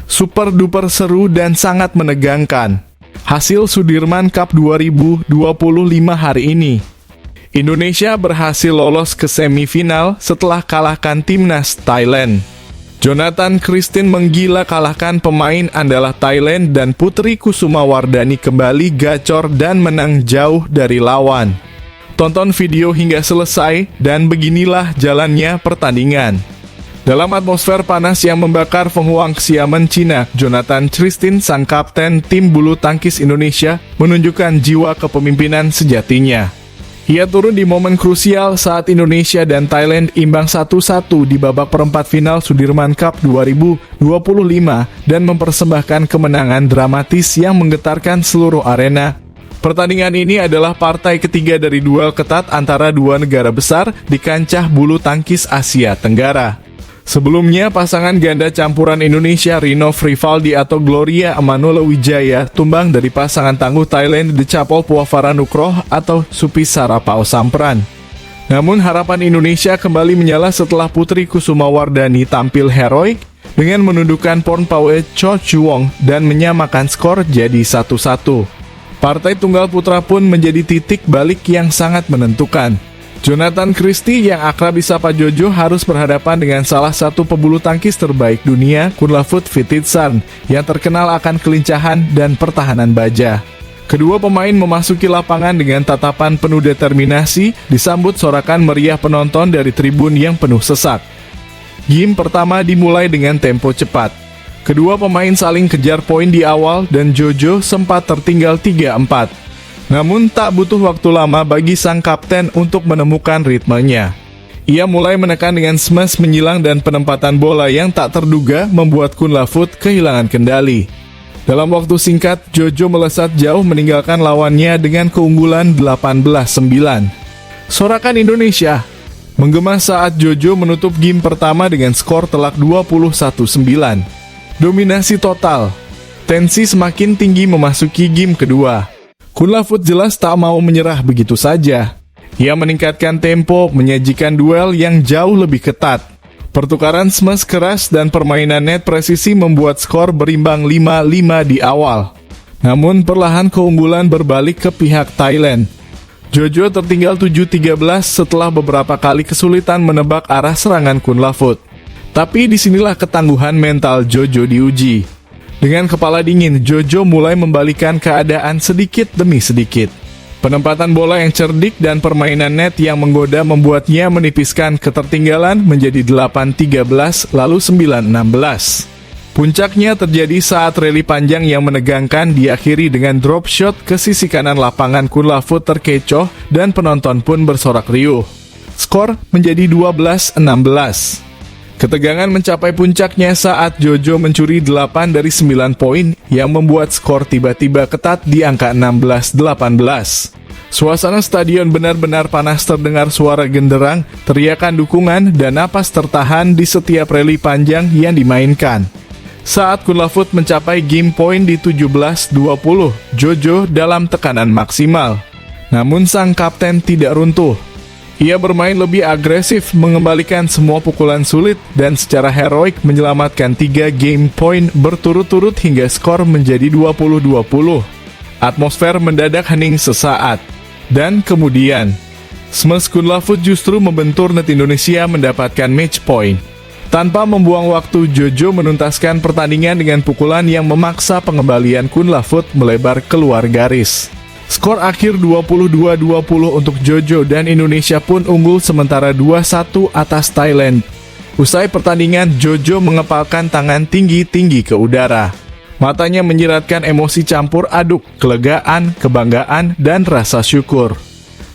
Super duper seru dan sangat menegangkan. Hasil Sudirman Cup 2025 hari ini. Indonesia berhasil lolos ke semifinal setelah kalahkan timnas Thailand. Jonathan Christine menggila kalahkan pemain andalan Thailand dan Putri Kusumawardhani kembali gacor dan menang jauh dari lawan. Tonton video hingga selesai dan beginilah jalannya pertandingan. Dalam atmosfer panas yang membakar Fenghuang Xiamen Cina, Jonathan Christine, sang kapten tim bulu tangkis Indonesia, menunjukkan jiwa kepemimpinan sejatinya. Ia turun di momen krusial saat Indonesia dan Thailand imbang 1-1 di babak perempat final Sudirman Cup 2025 dan mempersembahkan kemenangan dramatis yang menggetarkan seluruh arena. Pertandingan ini adalah partai ketiga dari duel ketat antara dua negara besar di kancah bulu tangkis Asia Tenggara. Sebelumnya, pasangan ganda campuran Indonesia Rinov Rivaldi atau Gloria Emanuela Wijaya tumbang dari pasangan tangguh Thailand Dechapol Puavara Nukroh atau Supisara Pao Sampran. Namun harapan Indonesia kembali menyala setelah Putri Kusumawardhani tampil heroik dengan menundukkan Pornpaue Cho Chuwong dan menyamakan skor jadi 1-1. Partai tunggal putra pun menjadi titik balik yang sangat menentukan. Jonathan Christie yang akrab disapa Jojo harus berhadapan dengan salah satu pebulu tangkis terbaik dunia, Kunlavut Vititsan, yang terkenal akan kelincahan dan pertahanan baja. Kedua pemain memasuki lapangan dengan tatapan penuh determinasi, disambut sorakan meriah penonton dari tribun yang penuh sesak. Game pertama dimulai dengan tempo cepat. Kedua pemain saling kejar poin di awal dan Jojo sempat tertinggal 3-4. Namun tak butuh waktu lama bagi sang kapten untuk menemukan ritmenya. Ia mulai menekan dengan smash menyilang dan penempatan bola yang tak terduga membuat Kunlavut kehilangan kendali. Dalam waktu singkat, Jojo melesat jauh meninggalkan lawannya dengan keunggulan 18-9. Sorakan Indonesia menggema saat Jojo menutup game pertama dengan skor telak 21-9. Dominasi total. Tensi semakin tinggi memasuki game kedua. Kunlavut jelas tak mau menyerah begitu saja. Ia meningkatkan tempo, menyajikan duel yang jauh lebih ketat. Pertukaran smash keras dan permainan net presisi membuat skor berimbang 5-5 di awal. Namun perlahan keunggulan berbalik ke pihak Thailand. Jojo tertinggal 7-13 setelah beberapa kali kesulitan menebak arah serangan Kunlavut. Tapi disinilah ketangguhan mental Jojo diuji. Dengan kepala dingin, Jojo mulai membalikan keadaan sedikit demi sedikit. Penempatan bola yang cerdik dan permainan net yang menggoda membuatnya menipiskan ketertinggalan menjadi 8-13 lalu 9-16. Puncaknya terjadi saat rally panjang yang menegangkan diakhiri dengan drop shot ke sisi kanan lapangan. Kunlavut terkecoh dan penonton pun bersorak riuh. Skor menjadi 12-16. Ketegangan mencapai puncaknya saat Jojo mencuri 8 dari 9 poin yang membuat skor tiba-tiba ketat di angka 16-18. Suasana stadion benar-benar panas, terdengar suara genderang, teriakan dukungan, dan napas tertahan di setiap rally panjang yang dimainkan. Saat Kunlavut mencapai game point di 17-20, Jojo dalam tekanan maksimal. Namun sang kapten tidak runtuh. Ia bermain lebih agresif, mengembalikan semua pukulan sulit, dan secara heroik menyelamatkan 3 game point berturut-turut hingga skor menjadi 20-20. Atmosfer mendadak hening sesaat. Dan kemudian, smash Kunlavut justru membentur net Indonesia mendapatkan match point. Tanpa membuang waktu, Jojo menuntaskan pertandingan dengan pukulan yang memaksa pengembalian Kunlavut melebar keluar garis. Skor akhir 22-20 untuk Jojo dan Indonesia pun unggul sementara 2-1 atas Thailand. Usai pertandingan, Jojo mengepalkan tangan tinggi-tinggi ke udara. Matanya menyiratkan emosi campur aduk, kelegaan, kebanggaan, dan rasa syukur.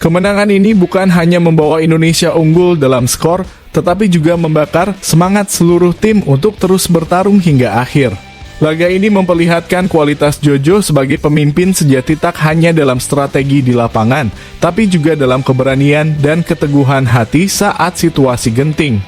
Kemenangan ini bukan hanya membawa Indonesia unggul dalam skor, tetapi juga membakar semangat seluruh tim untuk terus bertarung hingga akhir. Laga ini memperlihatkan kualitas Jojo sebagai pemimpin sejati tak hanya dalam strategi di lapangan, tapi juga dalam keberanian dan keteguhan hati saat situasi genting.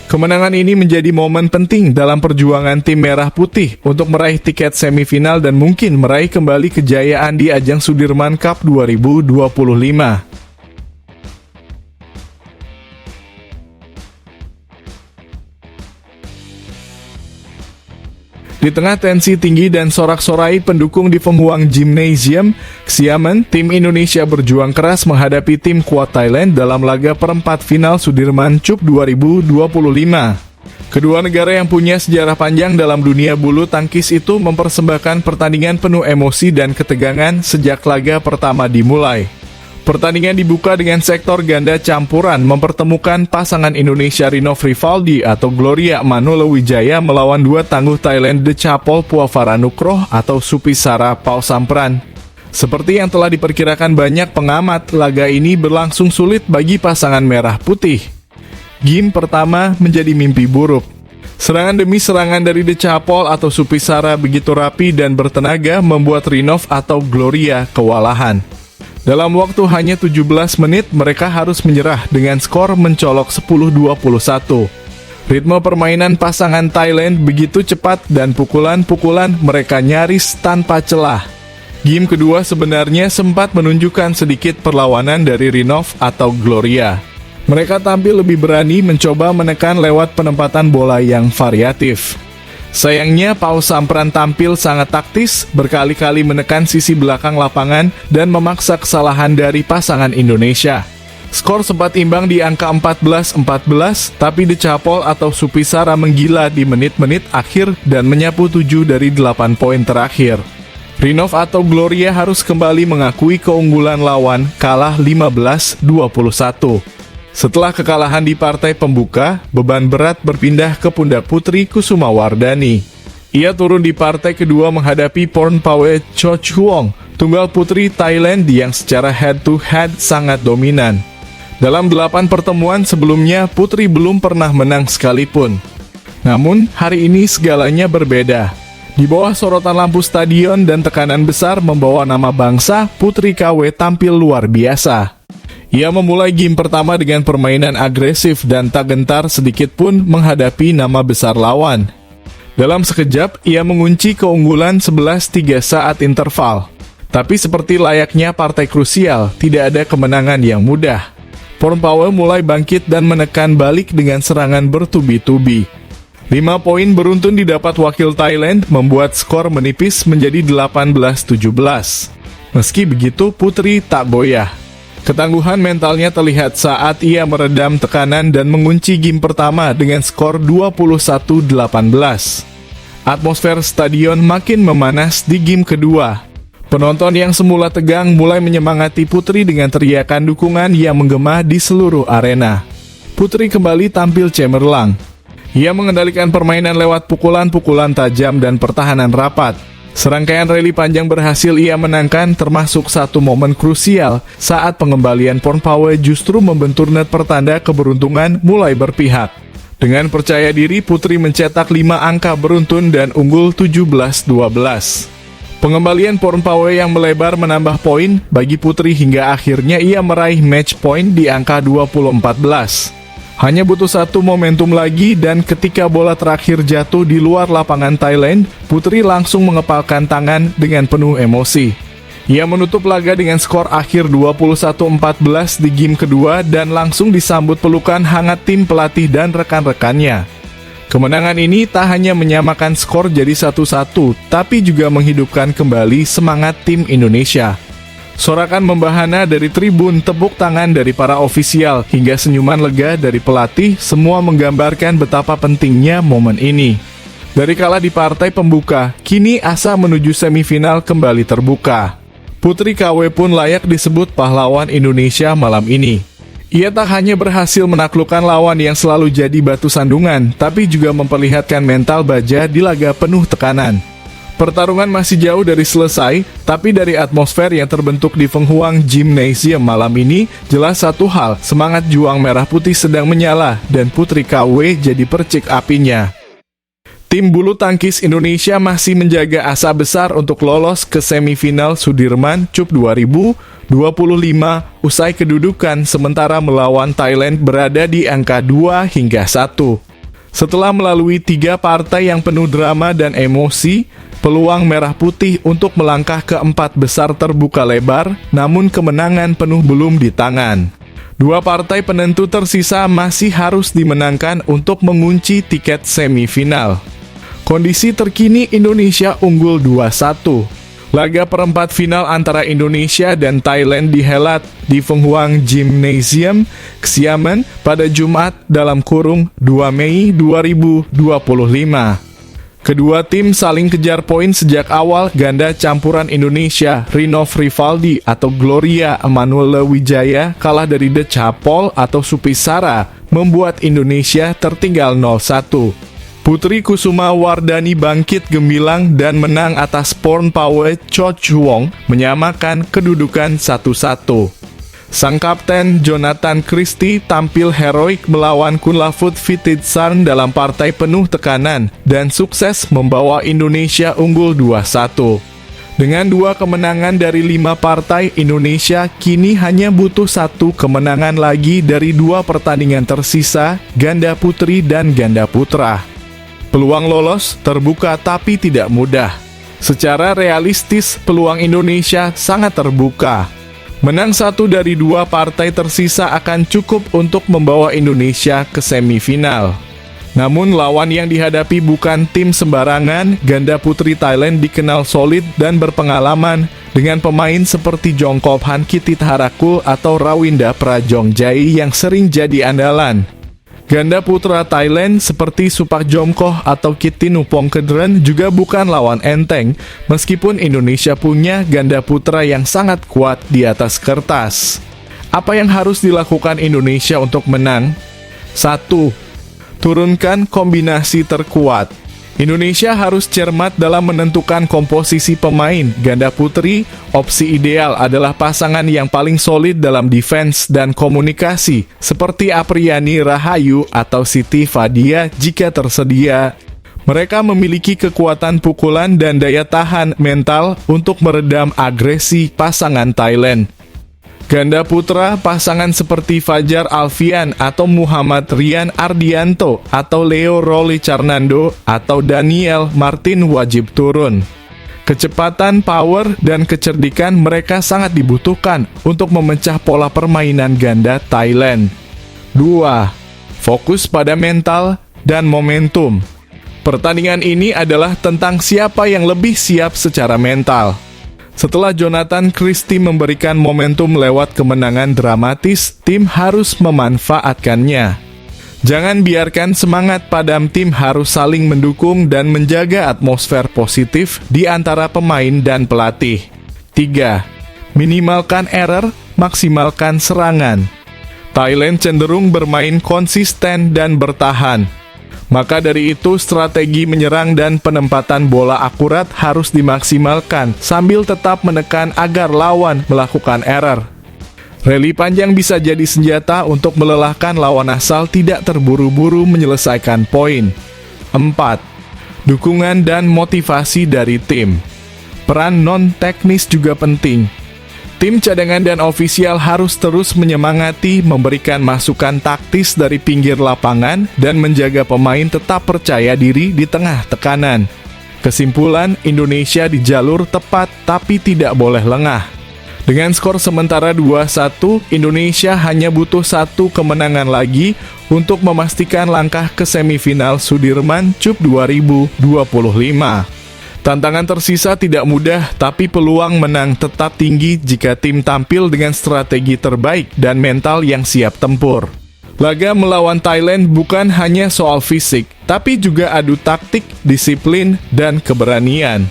Kemenangan ini menjadi momen penting dalam perjuangan tim Merah Putih untuk meraih tiket semifinal dan mungkin meraih kembali kejayaan di ajang Sudirman Cup 2025. Di tengah tensi tinggi dan sorak-sorai pendukung di Penghuang Gymnasium, Xiamen, tim Indonesia berjuang keras menghadapi tim kuat Thailand dalam laga perempat final Sudirman Cup 2025. Kedua negara yang punya sejarah panjang dalam dunia bulu tangkis itu mempersembahkan pertandingan penuh emosi dan ketegangan sejak laga pertama dimulai. Pertandingan dibuka dengan sektor ganda campuran mempertemukan pasangan Indonesia Rinov Rivaldi atau Gloria Manula-Wijaya melawan dua tangguh Thailand Dechapol Puavaranukroh atau Supisara Paosampran. Seperti yang telah diperkirakan banyak pengamat, laga ini berlangsung sulit bagi pasangan merah putih. Game pertama menjadi mimpi buruk. Serangan demi serangan dari Dechapol atau Supisara begitu rapi dan bertenaga membuat Rinov atau Gloria kewalahan. Dalam waktu hanya 17 menit, mereka harus menyerah dengan skor mencolok 10-21. Ritme permainan pasangan Thailand begitu cepat dan pukulan-pukulan mereka nyaris tanpa celah. Game kedua sebenarnya sempat menunjukkan sedikit perlawanan dari Rinov atau Gloria. Mereka tampil lebih berani mencoba menekan lewat penempatan bola yang variatif. Sayangnya, Paosampran tampil sangat taktis, berkali-kali menekan sisi belakang lapangan dan memaksa kesalahan dari pasangan Indonesia. Skor sempat imbang di angka 14-14, tapi Dechapol atau Supisara menggila di menit-menit akhir dan menyapu 7 dari 8 poin terakhir. Rinov atau Gloria harus kembali mengakui keunggulan lawan, kalah 15-21. Setelah kekalahan di partai pembuka, beban berat berpindah ke pundak Putri Kusumawardhani. Ia turun di partai kedua menghadapi Pornpawe Chochuong, tunggal putri Thailand yang secara head-to-head sangat dominan. Dalam 8 pertemuan sebelumnya, Putri belum pernah menang sekalipun. Namun, hari ini segalanya berbeda. Di bawah sorotan lampu stadion dan tekanan besar membawa nama bangsa, Putri KW tampil luar biasa. Ia memulai game pertama dengan permainan agresif dan tak gentar sedikit pun menghadapi nama besar lawan. Dalam sekejap, ia mengunci keunggulan 11-3 saat interval. Tapi seperti layaknya partai krusial, tidak ada kemenangan yang mudah. Pornpawe mulai bangkit dan menekan balik dengan serangan bertubi-tubi. 5 poin beruntun didapat wakil Thailand, membuat skor menipis menjadi 18-17. Meski begitu, Putri tak goyah. Ketangguhan mentalnya terlihat saat ia meredam tekanan dan mengunci game pertama dengan skor 21-18. Atmosfer stadion makin memanas di game kedua. Penonton yang semula tegang mulai menyemangati Putri dengan teriakan dukungan yang menggema di seluruh arena. Putri kembali tampil cemerlang. Ia mengendalikan permainan lewat pukulan-pukulan tajam dan pertahanan rapat. Serangkaian rally panjang berhasil ia menangkan, termasuk satu momen krusial saat pengembalian Pornpawe justru membentur net pertanda keberuntungan mulai berpihak. Dengan percaya diri, Putri mencetak 5 angka beruntun dan unggul 17-12. Pengembalian Pornpawe yang melebar menambah poin bagi Putri hingga akhirnya ia meraih match point di angka 20-14. Hanya butuh satu momentum lagi dan ketika bola terakhir jatuh di luar lapangan Thailand, Putri langsung mengepalkan tangan dengan penuh emosi. Ia menutup laga dengan skor akhir 21-14 di game kedua dan langsung disambut pelukan hangat tim pelatih dan rekan-rekannya. Kemenangan ini tak hanya menyamakan skor jadi 1-1, tapi juga menghidupkan kembali semangat tim Indonesia. Sorakan membahana dari tribun, tepuk tangan dari para ofisial, hingga senyuman lega dari pelatih, semua menggambarkan betapa pentingnya momen ini. Dari kalah di partai pembuka, kini asa menuju semifinal kembali terbuka. Putri KW pun layak disebut pahlawan Indonesia malam ini. Ia tak hanya berhasil menaklukkan lawan yang selalu jadi batu sandungan, tapi juga memperlihatkan mental baja di laga penuh tekanan. Pertarungan masih jauh dari selesai, tapi dari atmosfer yang terbentuk di Penghuang Gymnasium malam ini, jelas satu hal, semangat juang merah putih sedang menyala dan Putri KW jadi percik apinya. Tim bulu tangkis Indonesia masih menjaga asa besar untuk lolos ke semifinal Sudirman Cup 2025 usai kedudukan sementara melawan Thailand berada di angka 2-1. Setelah melalui 3 partai yang penuh drama dan emosi, peluang merah putih untuk melangkah ke 4 besar terbuka lebar, namun kemenangan penuh belum di tangan. 2 partai penentu tersisa masih harus dimenangkan untuk mengunci tiket semifinal. Kondisi terkini Indonesia unggul 2-1. Laga perempat final antara Indonesia dan Thailand dihelat di Feng Huang Gymnasium, Xiamen pada Jumat (2 Mei 2025). Kedua tim saling kejar poin sejak awal. Ganda campuran Indonesia, Rinov Rivaldi atau Gloria Emanuela Wijaya kalah dari De Chapol atau Supisara, membuat Indonesia tertinggal 0-1. Putri Kusuma Wardani bangkit gemilang dan menang atas Porn Pawe Cho Chuong, menyamakan kedudukan 1-1. Sang kapten Jonathan Christie tampil heroik melawan Kunlavut Vititsarn dalam partai penuh tekanan dan sukses membawa Indonesia unggul 2-1. Dengan 2 kemenangan dari 5 partai, Indonesia kini hanya butuh 1 kemenangan lagi dari 2 pertandingan tersisa, ganda putri dan ganda putra. Peluang lolos terbuka tapi tidak mudah. Secara realistis, peluang Indonesia sangat terbuka. Menang 1 dari 2 partai tersisa akan cukup untuk membawa Indonesia ke semifinal. Namun lawan yang dihadapi bukan tim sembarangan. Ganda putri Thailand dikenal solid dan berpengalaman dengan pemain seperti Jongkop Han Kititharaku atau Rawinda Prajongjai yang sering jadi andalan. Ganda putra Thailand seperti Supak Jomkoh atau Kittinupong Kedren juga bukan lawan enteng, meskipun Indonesia punya ganda putra yang sangat kuat di atas kertas. Apa yang harus dilakukan Indonesia untuk menang? 1. Turunkan kombinasi terkuat. Indonesia harus cermat dalam menentukan komposisi pemain. Ganda putri, opsi ideal adalah pasangan yang paling solid dalam defense dan komunikasi, seperti Apriani Rahayu atau Siti Fadia jika tersedia. Mereka memiliki kekuatan pukulan dan daya tahan mental untuk meredam agresi pasangan Thailand. Ganda putra, pasangan seperti Fajar Alfian atau Muhammad Rian Ardianto atau Leo Roli Carnando atau Daniel Martin wajib turun. Kecepatan, power, dan kecerdikan mereka sangat dibutuhkan untuk memecah pola permainan ganda Thailand. 2. Fokus pada mental dan momentum. Pertandingan ini adalah tentang siapa yang lebih siap secara mental. Setelah Jonathan Christie memberikan momentum lewat kemenangan dramatis, tim harus memanfaatkannya. Jangan biarkan semangat padam, tim harus saling mendukung dan menjaga atmosfer positif di antara pemain dan pelatih. 3. Minimalkan error, maksimalkan serangan. Thailand cenderung bermain konsisten dan bertahan. Maka dari itu, strategi menyerang dan penempatan bola akurat harus dimaksimalkan sambil tetap menekan agar lawan melakukan error. Rally panjang bisa jadi senjata untuk melelahkan lawan asal tidak terburu-buru menyelesaikan poin. 4. Dukungan dan motivasi dari tim. Peran non-teknis juga penting. Tim cadangan dan ofisial harus terus menyemangati, memberikan masukan taktis dari pinggir lapangan, dan menjaga pemain tetap percaya diri di tengah tekanan. Kesimpulan, Indonesia di jalur tepat tapi tidak boleh lengah. Dengan skor sementara 2-1, Indonesia hanya butuh 1 kemenangan lagi untuk memastikan langkah ke semifinal Sudirman Cup 2025. Tantangan tersisa tidak mudah, tapi peluang menang tetap tinggi jika tim tampil dengan strategi terbaik dan mental yang siap tempur. Laga melawan Thailand bukan hanya soal fisik, tapi juga adu taktik, disiplin, dan keberanian.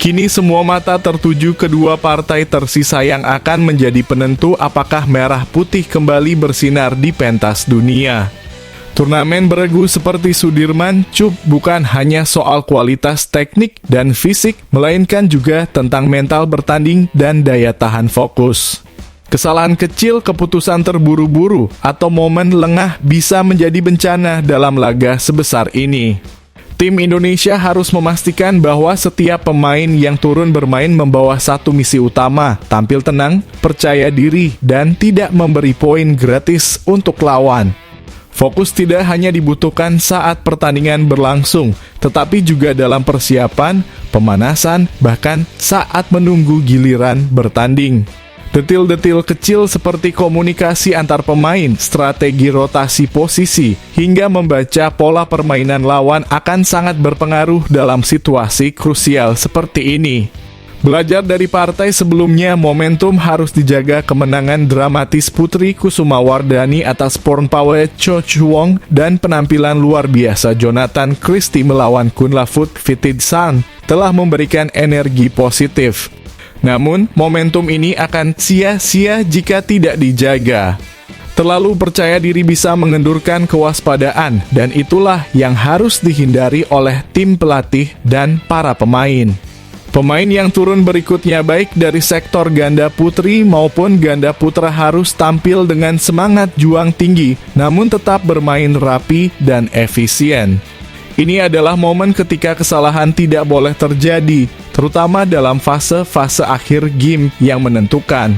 Kini semua mata tertuju kedua partai tersisa yang akan menjadi penentu apakah merah putih kembali bersinar di pentas dunia. Turnamen beregu seperti Sudirman Cup bukan hanya soal kualitas teknik dan fisik, melainkan juga tentang mental bertanding dan daya tahan fokus. Kesalahan kecil, keputusan terburu-buru, atau momen lengah bisa menjadi bencana dalam laga sebesar ini. Tim Indonesia harus memastikan bahwa setiap pemain yang turun bermain membawa satu misi utama, tampil tenang, percaya diri, dan tidak memberi poin gratis untuk lawan. Fokus tidak hanya dibutuhkan saat pertandingan berlangsung, tetapi juga dalam persiapan, pemanasan, bahkan saat menunggu giliran bertanding. Detil-detil kecil seperti komunikasi antar pemain, strategi rotasi posisi, hingga membaca pola permainan lawan akan sangat berpengaruh dalam situasi krusial seperti ini. Belajar dari partai sebelumnya, momentum harus dijaga kemenangan dramatis Putri Kusumawardhani atas Pornpawe Cho Chuwong dan penampilan luar biasa Jonathan Christie melawan Kunlavut Vitidsan telah memberikan energi positif. Namun, momentum ini akan sia-sia jika tidak dijaga. Terlalu percaya diri bisa mengendurkan kewaspadaan, dan itulah yang harus dihindari oleh tim pelatih dan para pemain. Pemain yang turun berikutnya baik dari sektor ganda putri maupun ganda putra harus tampil dengan semangat juang tinggi, namun tetap bermain rapi dan efisien. Ini adalah momen ketika kesalahan tidak boleh terjadi, terutama dalam fase-fase akhir game yang menentukan.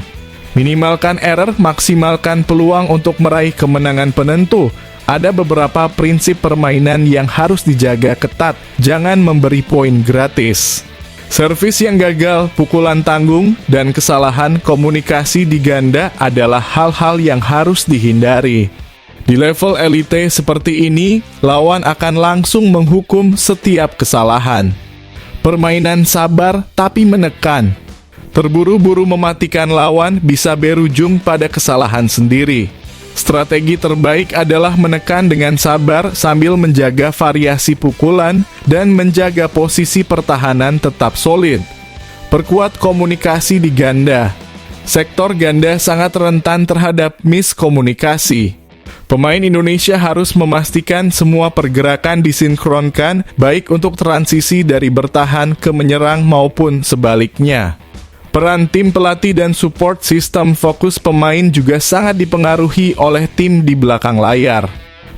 Minimalkan error, maksimalkan peluang untuk meraih kemenangan penentu. Ada beberapa prinsip permainan yang harus dijaga ketat, jangan memberi poin gratis. Servis yang gagal, pukulan tanggung, dan kesalahan komunikasi di ganda adalah hal-hal yang harus dihindari. Di level elite seperti ini, lawan akan langsung menghukum setiap kesalahan. Permainan sabar tapi menekan. Terburu-buru mematikan lawan bisa berujung pada kesalahan sendiri. Strategi terbaik adalah menekan dengan sabar sambil menjaga variasi pukulan dan menjaga posisi pertahanan tetap solid. Perkuat komunikasi di ganda. Sektor ganda sangat rentan terhadap miskomunikasi. Pemain Indonesia harus memastikan semua pergerakan disinkronkan, baik untuk transisi dari bertahan ke menyerang maupun sebaliknya. Peran tim pelatih dan support sistem fokus pemain juga sangat dipengaruhi oleh tim di belakang layar.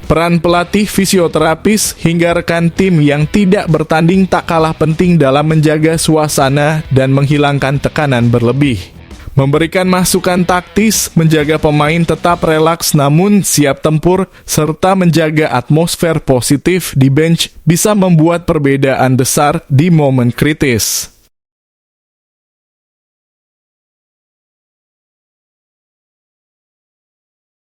Peran pelatih, fisioterapis, hingga rekan tim yang tidak bertanding tak kalah penting dalam menjaga suasana dan menghilangkan tekanan berlebih. Memberikan masukan taktis, menjaga pemain tetap relaks namun siap tempur, serta menjaga atmosfer positif di bench bisa membuat perbedaan besar di momen kritis.